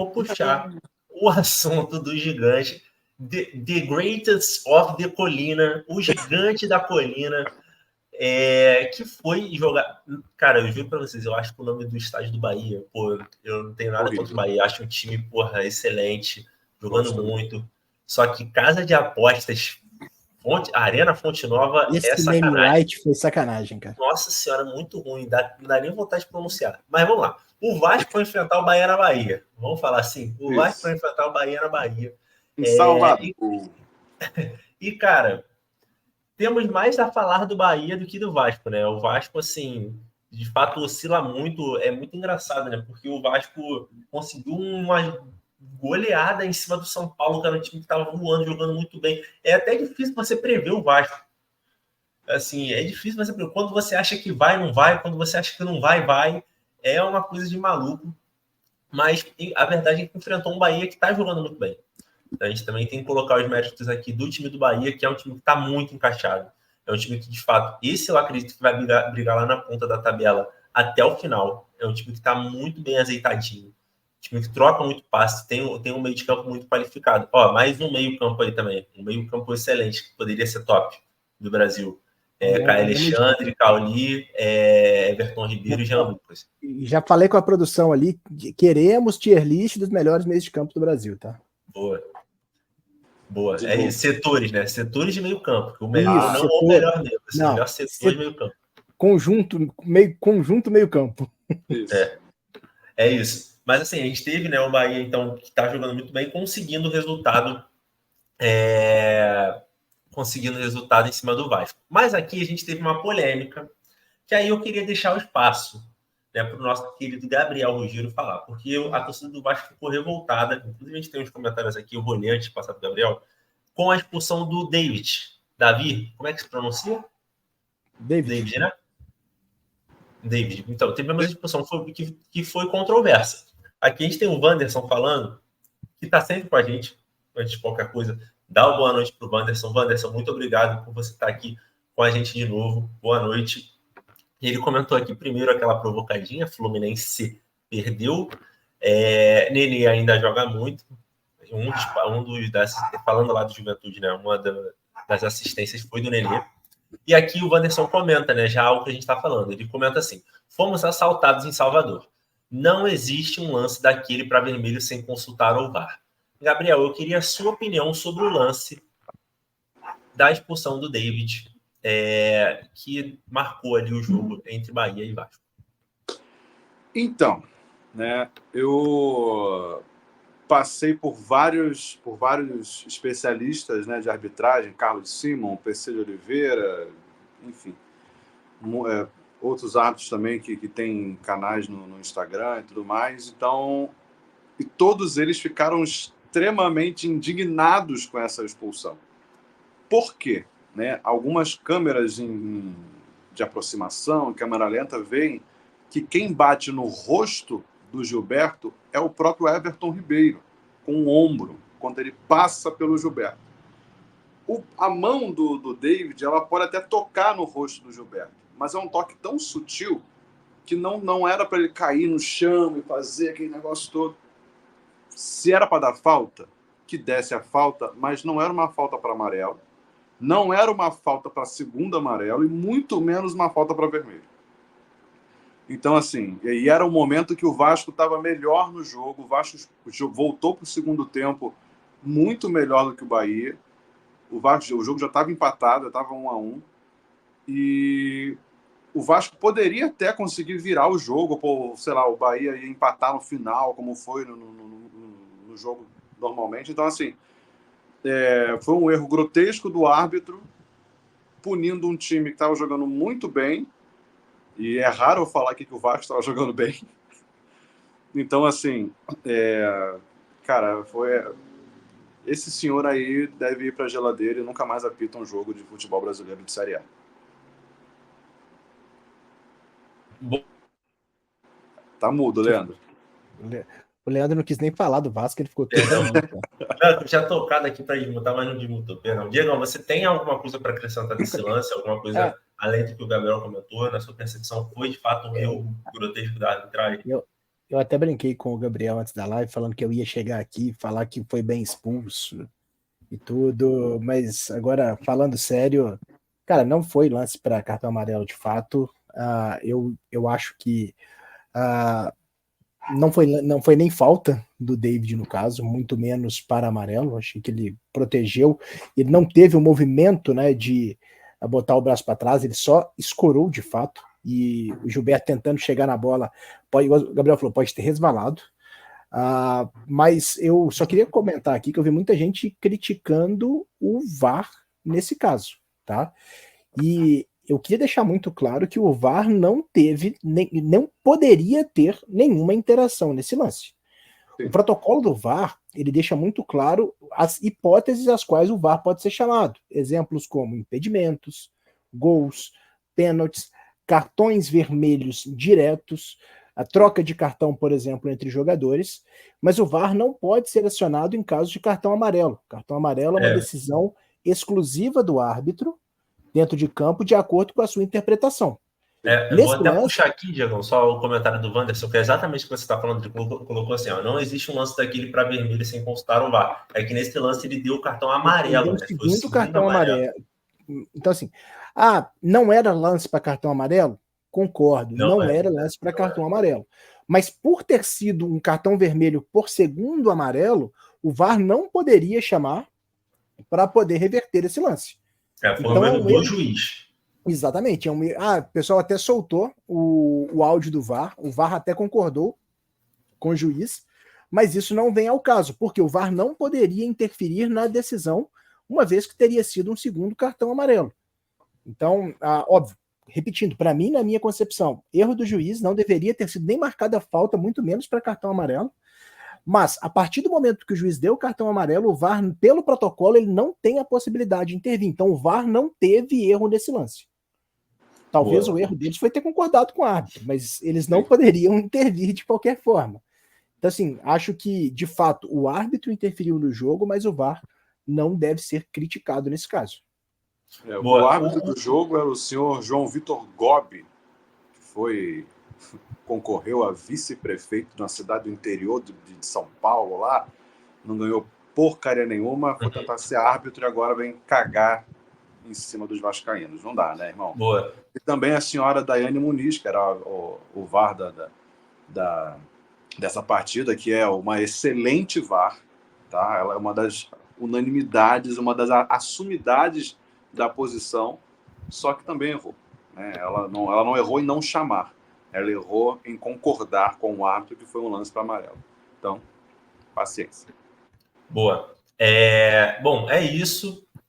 vou puxar o assunto do gigante, the greatest of the colina, o gigante da colina, que foi jogar... Cara, eu juro pra vocês, eu acho que o nome do estádio do Bahia, pô, eu não tenho nada contra o Bahia, acho um time, porra, excelente, jogando muito, só que casa de apostas, Arena Fonte Nova é sacanagem. Name right foi sacanagem, cara. Nossa senhora, muito ruim, não dá nem vontade de pronunciar. Mas vamos lá. O Vasco vai enfrentar o Bahia na Bahia. Vamos falar assim? O Vasco vai enfrentar o Bahia na Bahia. Em Salvador. E, cara, temos mais a falar do Bahia do que do Vasco, né? O Vasco, assim, de fato oscila muito. É muito engraçado, né? Porque o Vasco conseguiu uma goleada em cima do São Paulo, que era um time que estava voando, jogando muito bem. É até difícil você prever o Vasco. Assim, é difícil você prever. Quando você acha que vai, não vai. Quando você acha que não vai, vai. É uma coisa de maluco. Mas a verdade é que enfrentou um Bahia que está jogando muito bem. A gente também tem que colocar os méritos aqui do time do Bahia, que é um time que está muito encaixado. É um time que, de fato, esse eu acredito que vai brigar lá na ponta da tabela até o final. É um time que está muito bem azeitadinho. Um time que troca muito passe, tem um meio de campo muito qualificado. Ó, mais um meio campo aí também. Um meio campo excelente, que poderia ser top do Brasil. Caio Alexandre, Cauli, Everton Ribeiro e Jean Lucas. Já falei com a produção ali, queremos tier list dos melhores meios de campo do Brasil, tá? Boa. É isso, setores, né? Setores de meio campo. O melhor, não o melhor mesmo. O melhor setor de meio campo. Conjunto meio campo. Isso. É isso. Mas assim, a gente teve, né, o Bahia, então, que tá jogando muito bem, conseguindo resultado em cima do Vasco. Mas aqui a gente teve uma polêmica, que aí eu queria deixar o espaço, né, para o nosso querido Gabriel Ruggiero falar, porque a torcida do Vasco ficou revoltada, inclusive a gente tem uns comentários aqui, eu vou ler antes de passar para o Gabriel, com a expulsão do Davi, como é que se pronuncia? David, né? David. Então, teve uma expulsão que foi controversa. Aqui a gente tem o Wanderson falando, que está sempre com a gente, antes de qualquer coisa. Dá uma boa noite para o Wanderson. Wanderson, muito obrigado por você estar aqui com a gente de novo. Boa noite. Ele comentou aqui primeiro aquela provocadinha, Fluminense perdeu. Nenê ainda joga muito. Falando lá do Juventude, né? Uma das assistências foi do Nenê. E aqui o Wanderson comenta, né? Já algo que a gente está falando. Ele comenta assim: fomos assaltados em Salvador. Não existe um lance daquele para vermelho sem consultar o VAR. Gabriel, eu queria a sua opinião sobre o lance da expulsão do David, que marcou ali o jogo entre Bahia e Vasco. Então, né, eu passei por vários especialistas, né, de arbitragem, Carlos Simon, PC de Oliveira, enfim, outros árbitros também que têm canais no Instagram e tudo mais. Então, e todos eles ficaram extremamente indignados com essa expulsão. Por quê? Né? Algumas câmeras de aproximação, câmera lenta, veem que quem bate no rosto do Gilberto é o próprio Everton Ribeiro, com o ombro, quando ele passa pelo Gilberto. A mão do David, ela pode até tocar no rosto do Gilberto, mas é um toque tão sutil que não era para ele cair no chão e fazer aquele negócio todo. Se era para dar falta, que desse a falta, mas não era uma falta para amarelo, não era uma falta para segundo amarelo e muito menos uma falta para vermelho. Então, assim, e era o momento que o Vasco estava melhor no jogo, o Vasco voltou para o segundo tempo muito melhor do que o Bahia, o jogo já estava empatado, já estava 1-1, e o Vasco poderia até conseguir virar o jogo, ou, sei lá, o Bahia ia empatar no final, como foi no jogo normalmente. Então, assim, foi um erro grotesco do árbitro, punindo um time que estava jogando muito bem, e é raro eu falar aqui que o Vasco estava jogando bem. Então, assim, cara, esse senhor aí deve ir para a geladeira e nunca mais apita um jogo de futebol brasileiro de Série A. Tá mudo, Leandro. O Leandro não quis nem falar do Vasco, ele ficou todo eu já tocado aqui para desmutar, mas não desmutou. Perdão. Diego, você tem alguma coisa para acrescentar desse lance? Alguma coisa além do que o Gabriel comentou? Na sua percepção, foi de fato um erro grotesco da arbitragem? Eu até brinquei com o Gabriel antes da live, falando que eu ia chegar aqui, falar que foi bem expulso e tudo, mas agora, falando sério, cara, não foi lance para cartão amarelo de fato. Eu acho que ah, não foi nem falta do David no caso, muito menos para amarelo. Achei que ele protegeu, ele não teve o movimento, né, de botar o braço para trás, ele só escorou de fato. E o Gilberto tentando chegar na bola, pode, igual o Gabriel falou, pode ter resvalado. Mas eu só queria comentar aqui que eu vi muita gente criticando o VAR nesse caso, tá? E eu queria deixar muito claro que o VAR não teve, não poderia ter nenhuma interação nesse lance. Sim. O protocolo do VAR, ele deixa muito claro as hipóteses às quais o VAR pode ser chamado. Exemplos como impedimentos, gols, pênaltis, cartões vermelhos diretos, a troca de cartão, por exemplo, entre jogadores, mas o VAR não pode ser acionado em caso de cartão amarelo. Cartão amarelo é uma decisão exclusiva do árbitro dentro de campo, de acordo com a sua interpretação. Eu vou até puxar aqui, Diego, só o comentário do Wanderson, que é exatamente o que você está falando. Ele colocou assim: ó, não existe um lance daquele para vermelho sem consultar o VAR. É que nesse lance ele deu o cartão amarelo. Ele deu o segundo cartão amarelo. Então, assim, não era lance para cartão amarelo? Concordo, não era lance para cartão amarelo. Mas por ter sido um cartão vermelho por segundo amarelo, o VAR não poderia chamar para poder reverter esse lance. Foi então, um erro do juiz. Exatamente. O pessoal até soltou o áudio do VAR, o VAR até concordou com o juiz, mas isso não vem ao caso, porque o VAR não poderia interferir na decisão, uma vez que teria sido um segundo cartão amarelo. Então, óbvio, repetindo, para mim, na minha concepção, erro do juiz, não deveria ter sido nem marcada a falta, muito menos para cartão amarelo. Mas, a partir do momento que o juiz deu o cartão amarelo, o VAR, pelo protocolo, ele não tem a possibilidade de intervir. Então, o VAR não teve erro nesse lance. Talvez o erro deles foi ter concordado com o árbitro, mas eles não poderiam intervir de qualquer forma. Então, assim, acho que, de fato, o árbitro interferiu no jogo, mas o VAR não deve ser criticado nesse caso. O árbitro do jogo era o senhor João Vitor Gobi, que concorreu a vice-prefeito na cidade do interior de São Paulo, lá, não ganhou porcaria nenhuma, foi tentar ser árbitro e agora vem cagar em cima dos vascaínos. Não dá, né, irmão? Boa. E também a senhora Daiane Muniz, que era o VAR dessa partida, que é uma excelente VAR, tá? Ela é uma das unanimidades, uma das assumidades da posição, só que também errou, né? Ela não errou em não chamar, ela errou em concordar com o árbitro que foi um lance para amarelo. Então, paciência. Boa. Bom, é isso.